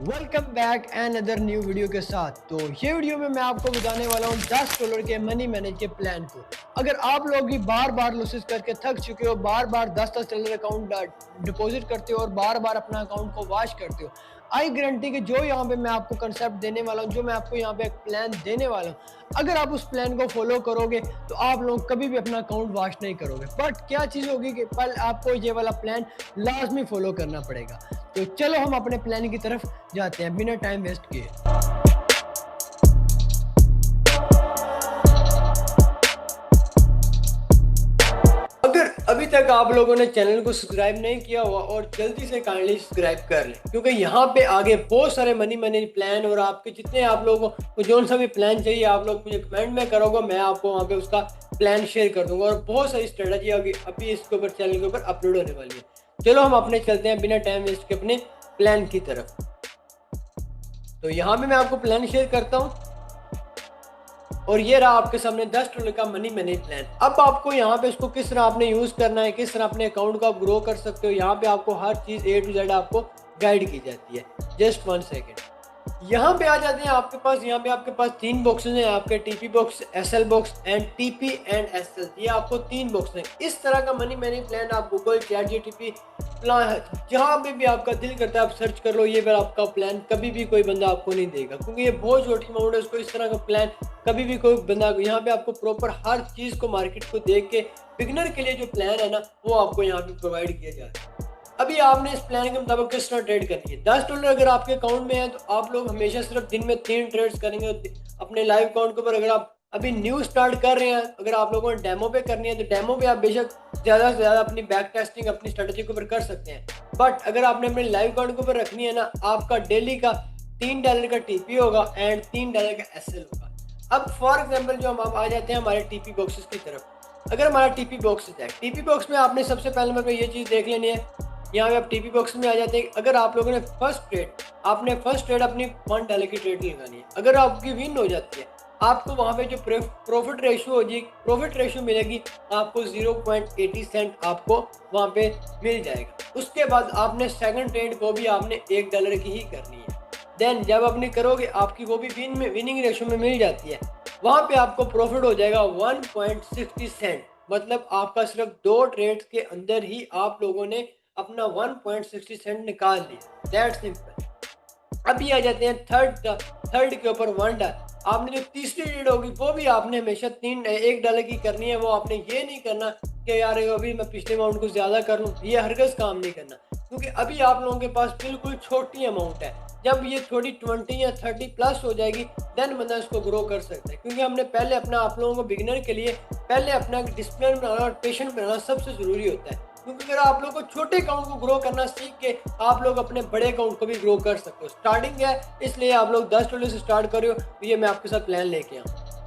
Welcome back and other new video के साथ। तो ये वीडियो में मैं आपको बताने वाला हूँ $10 के मनी मैनेज के प्लान को। अगर आप लोग भी बार बार लॉसेस करके थक चुके हो, बार बार $10 अकाउंट डिपॉजिट करते हो और बार बार अपना अकाउंट को वॉश करते हो, आई गारंटी कि जो यहाँ पे मैं आपको कंसेप्ट देने वाला हूँ, जो मैं आपको यहाँ पे एक प्लान देने वाला हूँ, अगर आप उस प्लान को फॉलो करोगे तो आप लोग कभी भी अपना अकाउंट वॉश नहीं करोगे। बट क्या चीज़ होगी कि पल आपको ये वाला प्लान लाजमी फॉलो करना पड़ेगा। तो चलो हम अपने प्लान की तरफ जाते हैं बिना टाइम वेस्ट किए। अगर अभी तक आप लोगों ने चैनल को सब्सक्राइब नहीं किया हुआ और जल्दी से काइंडली सब्सक्राइब कर लें, क्योंकि यहाँ पे आगे बहुत सारे मनी मनी प्लान और आपके जितने आप लोगों को जो सा भी प्लान चाहिए आप लोग मुझे कमेंट में करोगे, मैं आपको वहाँ पे उसका प्लान शेयर कर दूंगा और बहुत सारी स्ट्रेटजी अभी इसके ऊपर चैनल के ऊपर अपलोड होने वाली है। चलो हम अपने चलते हैं बिना टाइम वेस्ट के अपने प्लान की तरफ। तो यहाँ पे मैं आपको प्लान शेयर करता हूँ और ये रहा आपके सामने $10 का मनी मैनेज प्लान। अब आपको यहाँ पे इसको किस तरह आपने यूज करना है, किस तरह अपने अकाउंट को आप ग्रो कर सकते हो, यहाँ पे आपको हर चीज A to Z आपको गाइड की जाती है। जस्ट 1 सेकेंड, यहाँ पे आ जाते हैं आपके पास। यहाँ पे आपके पास 3 बॉक्सेस हैं, आपके TP box, SL box and TP and SL. ये आपको 3 बॉक्स हैं। इस तरह का मनी मैनेज प्लान आप गूगल, चैटजीपीटी, जहाँ पे भी आपका दिल करता है आप सर्च कर लो। ये फिर आपका प्लान कभी भी कोई बंदा आपको नहीं देगा, क्योंकि ये बहुत छोटी अमाउंट है। उसको इस तरह का प्लान कभी भी कोई बंदा, यहाँ पे आपको प्रॉपर हर चीज़ को मार्केट को देख के बिगिनर के लिए जो प्लान है ना वो आपको यहाँ पे प्रोवाइड किया जा रहा है। अभी आपने इस प्लान के मुताबिक किस तरह ट्रेड करनी है। $10 अगर आपके अकाउंट में है तो आप लोग हमेशा सिर्फ दिन में 3 ट्रेड्स करेंगे अपने लाइव अकाउंट के ऊपर। अगर आप अभी न्यू स्टार्ट कर रहे हैं, अगर आप लोगों ने डेमो पे करनी है तो डेमो पे आप बेशक ज़्यादा से ज़्यादा अपनी बैक टेस्टिंग अपनी स्ट्रेटजी के ऊपर कर सकते हैं। बट अगर आपने अपने लाइव अकाउंट के ऊपर रखनी है ना, आपका डेली का $3 का टीपी होगा एंड $3 का एसएल होगा। अब फॉर एग्जाम्पल जो हम आ जाते हैं हमारे टीपी बॉक्सेस की तरफ। अगर हमारा टीपी बॉक्स है, टीपी बॉक्स में आपने सबसे पहले मेरे को ये चीज़ देख लेनी है। यहाँ पे आप टीपी बॉक्स में आ जाते हैं। अगर आप लोगों ने आपने फर्स्ट ट्रेड अपनी $1 की ट्रेड लगानी है। अगर आपकी विन हो जाती है, आपको वहाँ पे जो प्रॉफिट रेशियो मिलेगी आपको 0.80 सेंट आपको वहाँ पे मिल जाएगा। उसके बाद आपने सेकंड ट्रेड को भी आपने $1 की ही करनी है। देन जब अपनी करोगे आपकी वो भी विनिंग रेशियो में मिल जाती है। वहाँ पे आपको प्रॉफिट हो जाएगा 1.60 सेंट। मतलब आपका सिर्फ 2 ट्रेड्स के अंदर ही आप लोगों ने अपना 1.60 सेंट निकाल लिया। That simple. अभी आ जाते हैं थर्ड के ऊपर $1। आपने जो तीसरी ट्रेड होगी वो भी आपने हमेशा $1 की करनी है। वो आपने ये नहीं करना कि यार अभी मैं पिछले अमाउंट को ज़्यादा कर लूँ, ये हरगिज़ काम नहीं करना, क्योंकि अभी आप लोगों के पास बिल्कुल छोटी अमाउंट है। जब ये थोड़ी 20 या 30 प्लस हो जाएगी देन बंदा इसको ग्रो कर सकता है, क्योंकि हमने पहले अपना आप लोगों को बिगिनर के लिए पहले अपना डिसिप्लिन बनाना और पेशेंट बनाना सबसे ज़रूरी होता है। क्योंकि अगर आप लोग को छोटे अकाउंट को ग्रो करना सीख के आप लोग अपने बड़े अकाउंट को भी ग्रो कर सकते हो। स्टार्टिंग है इसलिए आप लोग $10 से स्टार्ट करो। तो ये मैं आपके साथ प्लान लेके आऊँ।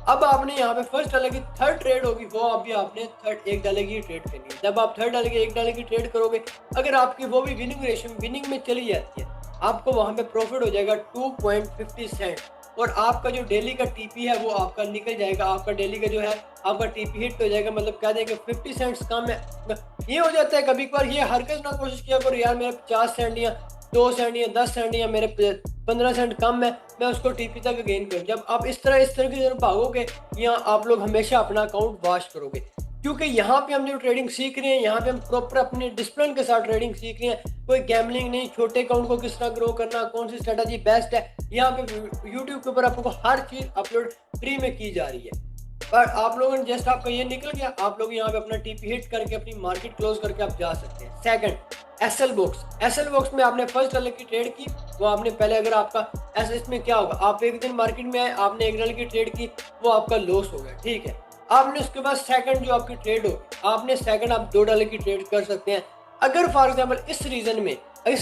अब आपने यहाँ पे $1 की थर्ड ट्रेड होगी, वो अभी आपने $1 की ट्रेड करनी है। जब आप $1 की ट्रेड करोगे, अगर आपकी वो भी विनिंग में चली जाती है, आपको वहाँ पे प्रॉफिट हो जाएगा 2.50 सेंट और आपका जो डेली का टीपी है वो आपका निकल जाएगा। आपका डेली का जो है आपका टीपी हिट हो जाएगा। मतलब कह दें कि 50 सेंट्स कम है। ये हो जाता है कभी कभार। ये हरगिज़ ना कोशिश किया करो यार मेरे 50 सेंट या 2 सेंट या 10 सेंट या मेरे 15 सेंट कम है, मैं उसको टीपी तक गेन करूँ। जब आप इस तरह की तरफ भागोगे, यहाँ आप लोग हमेशा अपना अकाउंट वॉश करोगे, क्योंकि यहाँ पे हम जो ट्रेडिंग सीख रहे हैं, यहाँ पे हम प्रॉपर अपने डिसिप्लिन के साथ ट्रेडिंग सीख रहे हैं। कोई गैम्बलिंग नहीं। छोटे अकाउंट को किस तरह ग्रो करना, कौन सी स्ट्रेटजी बेस्ट है, यहाँ पे यूट्यूब के ऊपर आपको हर चीज़ अपलोड फ्री में की जा रही है। पर आप लोगों ने जस्ट आपका ये निकल गया, आप लोग यहाँ पे अपना टीपी हिट करके अपनी मार्केट क्लोज करके आप जा सकते हैं। सेकंड, एसएल बॉक्स में आपने $1 की ट्रेड की, वो आपने पहले अगर आपका ऐसे इसमें क्या होगा, आप एक दिन मार्केट में आए, आपने $1 की ट्रेड की, वो आपका लॉस हो गया, ठीक है। आपने उसके बाद सेकंड जो आपकी ट्रेड होगी, आपने सेकंड आप $2 की ट्रेड कर सकते हैं। अगर फॉर एग्जाम्पल इस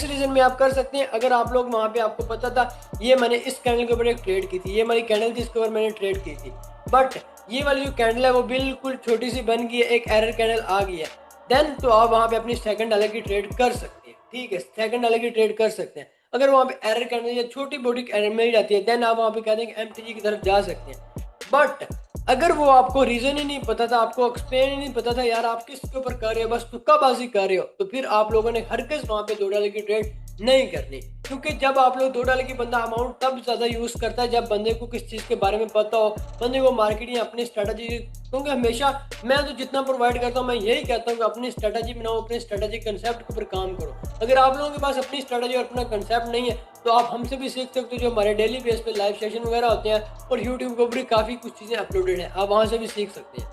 रीजन में आप कर सकते हैं। अगर आप लोग वहाँ पे आपको पता था ये मैंने इस कैंडल के ऊपर एक ट्रेड की थी, ये हमारी कैंडल थी, इसके ऊपर मैंने ट्रेड की थी, बट ये वाली जो कैंडल है वो बिल्कुल छोटी सी बन गई है, एक एरर कैंडल आ गई है, देन तो आप वहाँ पे अपनी $2 की ट्रेड कर सकते हैं, ठीक है। $2 की ट्रेड कर सकते हैं। अगर वहाँ पे एरर कैंडल या छोटी बोटी एरर मिल जाती है, देन आप वहाँ पे कहते हैं कि एमटीजी की तरफ जा सकते हैं। बट अगर वो आपको रीजन ही नहीं पता था, आपको एक्सप्लेन ही नहीं पता था यार आप किसके ऊपर कर रहे हो, बस तुक्काबाजी कर रहे हो, तो फिर आप लोगों ने हरगिज़ वहाँ पे $2 की ट्रेड नहीं करनी। क्योंकि जब आप लोग $2 की बंदा अमाउंट तब ज़्यादा यूज़ करता है जब बंदे को किस चीज़ के बारे में पता हो, बंदे को मार्केटिंग अपनी स्ट्रेटजी। क्योंकि हमेशा मैं तो जितना प्रोवाइड करता हूँ मैं यही कहता हूँ कि अपनी स्ट्रेटजी बनाओ, अपने स्ट्रेटजी कंसेप्ट के ऊपर काम करो। अगर आप लोगों के पास अपनी स्ट्रेटजी और अपना कंसेप्ट नहीं है तो आप हमसे भी सीख सकते हो, जो हमारे डेली बेस पे लाइव सेशन वगैरह होते हैं और यूट्यूब के ऊपर भी काफ़ी कुछ चीज़ें अपलोडेड हैं, आप वहाँ से भी सीख सकते हैं।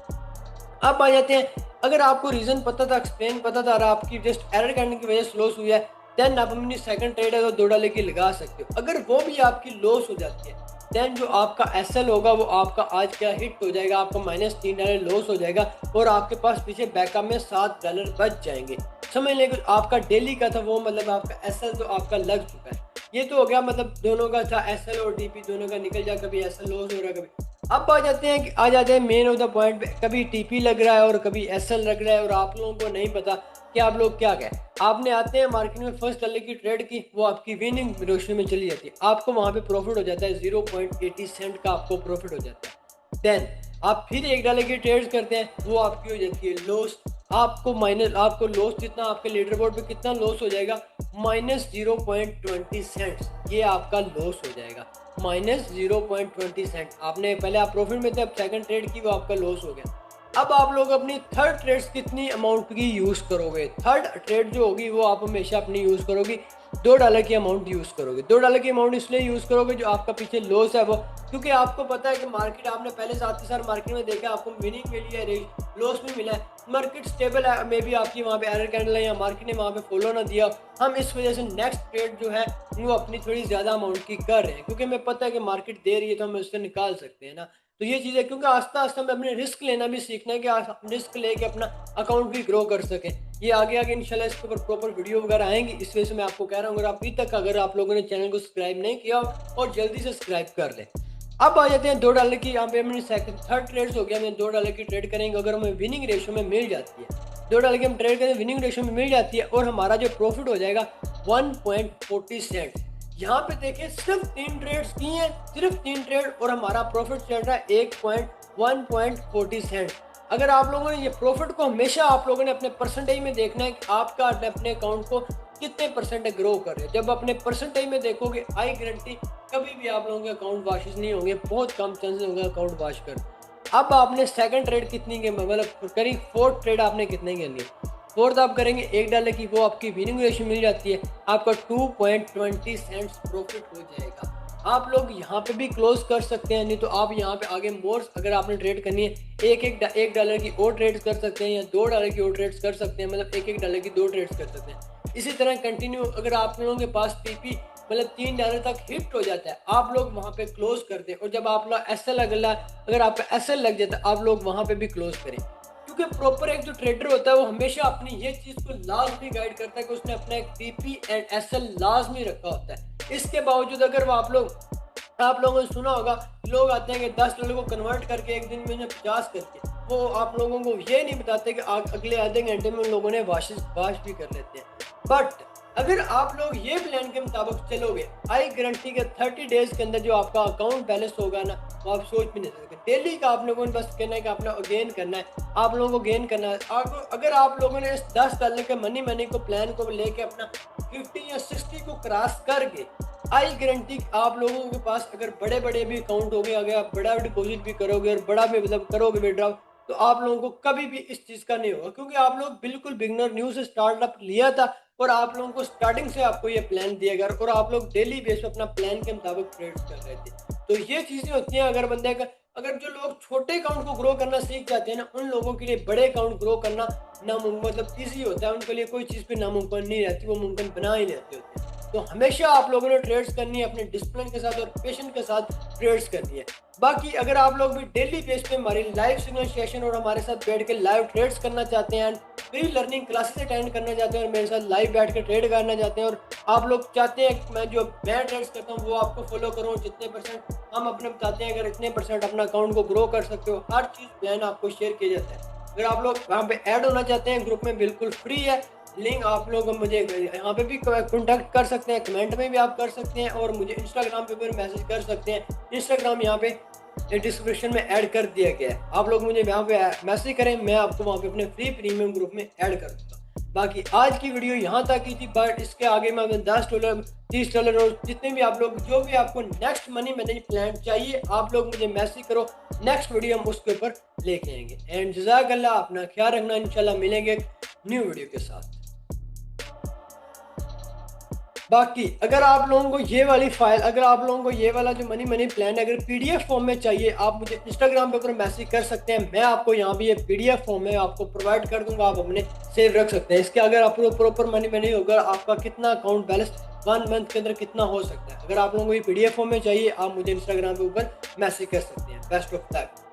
अब आ जाते हैं, अगर आपको रीज़न पता था, एक्सप्लेन पता था और आपकी जस्ट एरर करने की वजह से लॉस हुई है, देन आप अपनी सेकंड ट्रेड है तो $2 की लगा सकते हो। अगर वो भी आपकी लॉस हो जाती है, देन जो आपका एसएल होगा वो आपका आज क्या हिट हो जाएगा, आपका -$3 लॉस हो जाएगा और आपके पास पीछे बैकअप में $7 बच जाएंगे। समझ लें कि आपका डेली का था वो, मतलब आपका एसएल तो आपका लग चुका है। ये तो हो गया, मतलब दोनों का था, एसएल और टीपी दोनों का निकल जाए, कभी एसएल लॉस हो रहा है कभी। अब आ जाते हैं मेन ऑफ द पॉइंट पे, कभी टीपी लग रहा है और कभी एसएल लग रहा है और आप लोगों को नहीं पता कि आप लोग क्या करें। आपने आते हैं मार्केट में फर्स्ट डॉलर की ट्रेड की, वो आपकी विनिंग रेशियो में चली जाती है, आपको वहाँ पे प्रॉफिट हो जाता है 0.80 सेंट का आपको प्रॉफिट हो जाता है। देन आप फिर $1 की ट्रेड करते हैं, वो आपकी हो जाती है लॉस। आपको लॉस जितना आपके लीडर बोर्ड पे कितना लॉस हो जाएगा, -0.20 सेंट्स, ये आपका लॉस हो जाएगा, -0.20 सेंट। आपने पहले आप प्रॉफिट में थे, अब सेकंड ट्रेड की वो आपका लॉस हो गया। अब आप लोग अपनी थर्ड ट्रेड्स कितनी अमाउंट की यूज़ करोगे, थर्ड ट्रेड जो होगी वो आप हमेशा अपनी यूज़ करोगी $2 की अमाउंट यूज़ करोगे। $2 की अमाउंट इसलिए यूज़ करोगे जो आपका पीछे लॉस है वो, क्योंकि आपको पता है कि मार्केट आपने पहले साथ के साथ मार्केट में देखा, आपको विनिंग मिली है, लॉस भी मिला है, मार्केट स्टेबल है, मे बी आपकी वहाँ पे एरर कैंडल है या मार्केट ने वहाँ पे फॉलो ना दिया, हम इस वजह से नेक्स्ट ट्रेड जो है वो अपनी थोड़ी ज़्यादा अमाउंट की कर रहे हैं, क्योंकि हमें पता है कि मार्केट दे रही है तो हम उससे निकाल सकते हैं ना। तो ये चीज़ है, क्योंकि आस्ता आस्ता हमें अपने रिस्क लेना भी सीखना है कि रिस्क लेके अपना अकाउंट भी ग्रो कर सकें। ये आगे आगे इंशाल्लाह इसके ऊपर प्रॉपर वीडियो वगैरह आएंगी, इस वजह से मैं आपको कह रहा हूँ अगर आप लोगों ने चैनल को सब्सक्राइब नहीं किया और जल्दी से सब्सक्राइब कर लें। अब आ जाते हैं $2 की, यहाँ पे हमने थर्ड ट्रेड्स हो गया, हमें $2 की ट्रेड करेंगे, अगर हमें विनिंग रेशियो में मिल जाती है, $2 की हम ट्रेड करें, विनिंग रेशियो में मिल जाती है और हमारा जो प्रॉफिट हो जाएगा 1.40 सेंट। यहाँ पे देखिए सिर्फ 3 ट्रेड्स की हैं, सिर्फ 3 ट्रेड और हमारा प्रॉफिट चल रहा है 1.40 सेंट। अगर आप लोगों ने ये प्रॉफिट को हमेशा आप लोगों ने अपने परसेंटेज में देखना है कि आपका अपने अकाउंट को कितने परसेंट ग्रो कर रहे हैं। जब अपने परसेंटेज में देखोगे, आई गारंटी कभी भी आप लोगों के अकाउंट वाशेस नहीं होंगे, बहुत कम चांसेस होंगे अकाउंट वाश कर। अब आपने सेकंड ट्रेड कितनी की, मतलब करीब फोर्थ ट्रेड आपने कितने करनी है, फोर्थ आप करेंगे $1 की, वो आपकी विनिंग रेशियो मिल जाती है, आपका 2.20 सेंट्स प्रॉफिट हो जाएगा। आप लोग यहाँ पे भी क्लोज कर सकते हैं, नहीं तो आप यहाँ पे आगे मोर, अगर आपने ट्रेड करनी है $1 की और ट्रेड्स कर सकते हैं या $2 की और ट्रेड्स कर सकते हैं, मतलब $1 की 2 ट्रेड्स कर सकते हैं। इसी तरह कंटिन्यू, अगर आप लोगों के पास पीपी मतलब $3 तक हिट हो जाता है, आप लोग वहाँ पे क्लोज करते हैं, और जब आप लोग अगर आपका एसएल लग जाता है, आप लोग वहाँ पे भी क्लोज करें। क्योंकि प्रॉपर एक जो ट्रेडर होता है वो हमेशा अपनी ये चीज़ को लाजमी गाइड करता है कि उसने अपना एक पीपी एंड एसएल लाजमी रखा होता है। इसके बावजूद अगर वो आप लोगों ने सुना होगा, लोग आते हैं कि $10 को कन्वर्ट करके एक दिन में 50 करके, वो आप लोगों को ये नहीं बताते कि अगले आधे घंटे में उन लोगों ने वाश भी कर लेते हैं। बट अगर आप लोग ये प्लान के मुताबिक चलोगे, आई गारंटी के 30 डेज के अंदर जो आपका अकाउंट बैलेंस होगा ना, वो आप सोच भी नहीं सकते। डेली का आप लोगों ने बस कहना है कि आपने गेन करना है, आप लोगों को गेन करना है। अगर आप लोगों ने इस $10 के मनी को प्लान को लेके अपना 50 या 60 को क्रॉस करके, आई गारंटी आप लोगों के पास अगर बड़े बड़े भी अकाउंट हो गए, अगर आप बड़ा डिपॉजिट भी करोगे और बड़ा भी मतलब करोगे विड्रॉ, तो आप लोगों को कभी भी इस चीज़ का नहीं होगा, क्योंकि आप लोग बिल्कुल बिगनर न्यू से स्टार्टअप लिया था और आप लोगों को स्टार्टिंग से आपको ये प्लान दिया गया और आप लोग डेली बेस पे अपना प्लान के मुताबिक ट्रेड कर रहे थे। तो ये चीज़ें होती हैं, अगर जो लोग छोटे अकाउंट को ग्रो करना सीख जाते हैं ना, उन लोगों के लिए बड़े अकाउंट ग्रो करना नामुमकिन, मतलब ईजी होता है, उनके लिए कोई चीज़ भी नामुमकिन नहीं रहती, वो मुमकिन बना ही लेते होते हैं। तो हमेशा आप लोगों ने ट्रेड्स करनी है अपने डिसिप्लिन के साथ और पेशेंस के साथ ट्रेड्स करनी है। बाकी अगर आप लोग भी डेली बेस पे हमारी लाइव सिग्नल सेशन और हमारे साथ बैठ के लाइव ट्रेड्स करना चाहते हैं, फ्री लर्निंग क्लासेस अटेंड करना चाहते हैं और मेरे साथ लाइव बैठ के ट्रेड करना चाहते हैं, और आप लोग चाहते हैं कि मैं ट्रेड्स करता हूँ वो आपको फॉलो करूँ, जितने परसेंट हम अपने बताते हैं, अगर इतने परसेंट अपना अकाउंट को ग्रो कर सकते हो, हर चीज़ प्लान आपको शेयर किया जाता है। अगर आप लोग वहाँ पे ऐड होना चाहते हैं, ग्रुप में बिल्कुल फ्री है, लिंक आप लोग मुझे यहाँ पे भी कॉन्टैक्ट कर सकते हैं, कमेंट में भी आप कर सकते हैं, और मुझे इंस्टाग्राम पे भी मैसेज कर सकते हैं। इंस्टाग्राम यहाँ पे डिस्क्रिप्शन में ऐड कर दिया गया है, आप लोग मुझे यहाँ पे मैसेज करें, मैं आपको वहाँ पे अपने फ्री प्रीमियम ग्रुप में ऐड कर दूँगा। बाकी आज की वीडियो यहाँ तक की थी, बट इसके आगे मैं $10 $30 और जितने भी आप लोग जो भी आपको नेक्स्ट मनी मैनेज प्लान चाहिए आप लोग मुझे मैसेज करो, नेक्स्ट वीडियो हम उसके ऊपर लेके आएंगे। एंड जज़ाकल्लाह, अपना ख्याल रखना, इंशाल्लाह मिलेंगे न्यू वीडियो के साथ। बाकी अगर आप लोगों को ये वाली फाइल, अगर आप लोगों को ये वाला जो मनी प्लान है अगर पीडीएफ फॉर्म में चाहिए, आप मुझे इंस्टाग्राम पे ऊपर मैसेज कर सकते हैं। मैं आपको यहाँ भी ये पीडीएफ फॉर्म है आपको प्रोवाइड कर दूंगा, आप अपने सेव रख सकते हैं। इसके अगर आपको प्रॉपर मनी होगा, आपका कितना अकाउंट बैलेंस 1 मंथ के अंदर कितना हो सकता है। अगर आप लोगों को ये पीडीएफ फॉर्म में चाहिए आप मुझे इंस्टाग्राम पे ऊपर मैसेज कर सकते हैं। Best of luck.